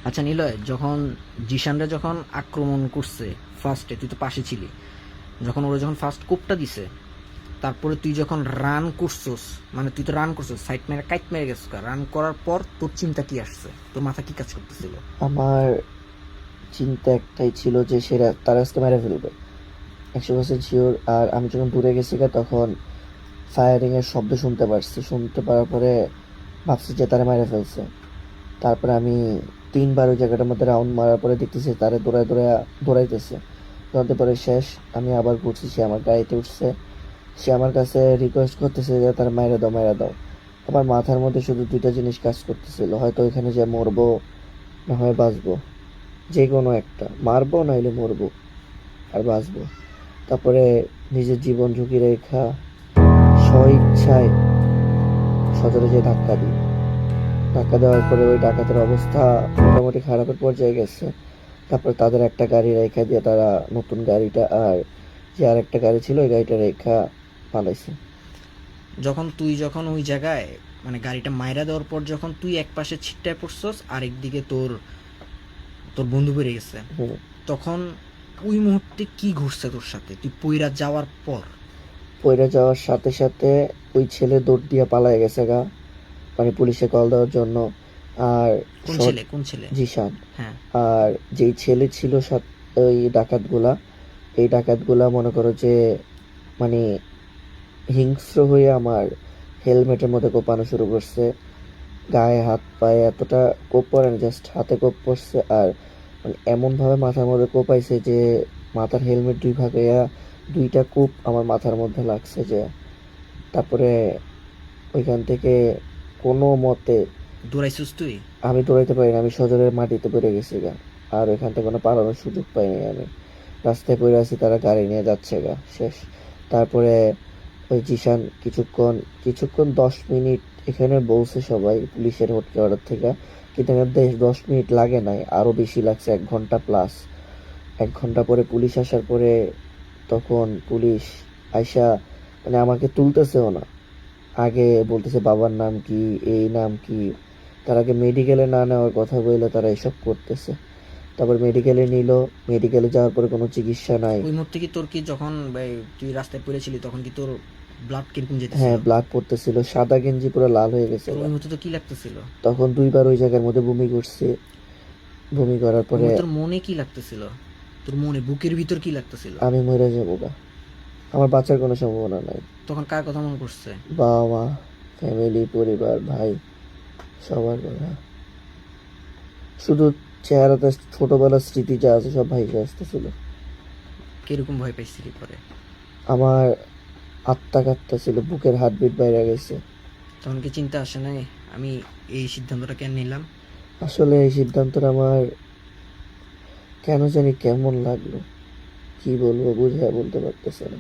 আচ্ছা নিলয়, যখন জিশানরা যখন আক্রমণ করছে ফার্স্টে, তুই তো পাশে ছিলি, যখন ওরা যখন ফার্স্ট কোপটা দিছে, তারপরে তুই যখন রান করছস, মানে তুই তো রান করছস, সাইড মেরে কাইট মেরে গেছিস, রান করার পর তোর চিন্তা কি আসছে, তোর মাথা কি কাজ করতেছিল? আমার চিন্তা একটাই ছিল যে সেরা তারা আজকে মেরে ফেলবে, 100% শিওর। আর আমি যখন দূরে গেছি তখন ফায়ারিং এর শব্দ শুনতে পারছি, শুনতে পারার পরে ভাবছি যে তারা মেরে ফেলছে। তারপরে আমি 3বার ওই জায়গাটার মধ্যে রাউন্ড মারার পরে দেখতেছি তারা দৌড়াইতেছে। দৌড়াতে পরে শেষ, আমি আবার ঘুরছি, সে আমার গাড়িতে উঠছে, সে আমার কাছে রিকোয়েস্ট করতেছে যে তার মাইরা দাও মাইরা দাও। আমার মাথার মধ্যে শুধু দুইটা জিনিস কাজ করতেছিল, হয়তো ওইখানে যে মরবো না হয় বাঁচবো, যে কোনো একটা, মারবো নাইলে মরবো আর বাঁচবো। তারপরে নিজের জীবন ঝুঁকি রেখা স্বইচ্ছায় সজোরে যে ধাক্কা দিই। ধাক্কা দেওয়ার পরে ওই ডাকাতের অবস্থা মোটামুটি খারাপের পর্যায়ে গেছে। তারপর তাদের একটা গাড়ি রেখা দিয়ে তারা নতুন গাড়িটা আর যে আর একটা গাড়ি ছিল ওই গাড়িটা রেখা পালাইছে। যখন ওই জায়গায়, মানে গাড়িটা মাইরা দেওয়ার পর যখন তুই এক পাশে ছিটটায় পড়ছস, আরেকদিকে তোর তোর বন্ধু বেড়ে গেছে, হুম। তখন ওই মুহূর্তে কি ঘটছে তোর সাথে, তুই পইরা যাওয়ার পর? পইরা যাওয়ার সাথে সাথে ওই ছেলে দৌড় দিয়ে পালায় গেছে গা, মানে পুলিশে কল দেওয়ার জন্য। আর কোন সৎ ছেলে, কোন ছেলে? জিশান। হ্যাঁ। আর যেই ছেলে ছিল ওই ডাকাতগুলা, এই ডাকাতগুলা মনে করো যে মানে হিংস্র হয়ে আমার হেলমেটের মধ্যে কোপানো শুরু করছে। গায়ে হাত পায়ে এতটা কোপ পড়ে না, জাস্ট হাতে কোপ পড়ছে। আর মানে এমনভাবে মাথার মধ্যে কোপাইছে যে মাথার হেলমেট দুই ভাগ হইয়া দুইটা কোপ আমার মাথার মধ্যে লাগছে যে। তারপরে ওইখান থেকে কোনো মতে দৌড়াইছিস তুই? আমি দৌড়াইতে পারি না, আমি সজোরে মাটিতে পড়ে গেছি গা। আর ওইখান থেকে কোনো পালানোর সুযোগ পাইনি আমি। রাস্তায় পড়ে আছি, তারা গাড়ি নিয়ে যাচ্ছে গা, শেষ। তারপরে ওই জিশান কিছুক্ষণ কিছুক্ষণ 10 মিনিট এখানে বলছে সবাই পুলিশের হেডকোয়ার্টার থেকে, কিন্তু এখানে 10 মিনিট লাগে নাই, আরো বেশি লাগছে, 1 ঘন্টা প্লাস। 1 ঘন্টা পরে পুলিশ আসার পরে তখন পুলিশ আইসা মানে আমাকে তুলতেছেও না, আগে বলতেছে বাবার নাম কি, এই নাম কি। তার আগে মেডিকেলে না নেওয়ার কথা বলে তারা এসব করতেছে। তারপর মেডিকেলে নিল, মেডিকেলে যাওয়ার পরে কোনো চিকিৎসা নাই। ওই মুহূর্তে কি তোর কি যখন তুই রাস্তায় পড়েছিলি, তখন কি তোর ব্লাড কিরকম যেতেছিল? হ্যাঁ, ব্লাড পড়তেছিল, সাদা গেঞ্জি পুরো লাল হয়ে গেছে তোর ওই গা। মুহূর্তে তো কি লাগতেছিল? তখন 2বার ওই জায়গার মধ্যে বমি করছি। বমি করার ওই পরে মুহূর্তে তোর মনে কি লাগতেছিল? তোর মনে বুকের ভিতর কি লাগতেছিল? আমি মরে যাবো গা, আমার বাঁচার কোনো সম্ভাবনা নাই। তখন কার কথা মনে পড়ছে? বাবা মা, ফ্যামিলি, পরিবার, ভাই, সবার কথা। শুধু চেহারাতে ছোটবেলার স্মৃতি যা আছে সব ভাইসে আসতেছিল। কিরকম ভয় পাইছিলি পরে? আমার আত্মা কাত্তা ছিল, বুকের হার্টবিট বাইরে গেছে। তখন কি চিন্তা আসে নাই আমি এই সিদ্ধান্তটা কেন নিলাম? আসলে এই সিদ্ধান্তটা আমার কেন জানি কেমন লাগলো, কি বলবো বুঝে বলতে পারতেছে না।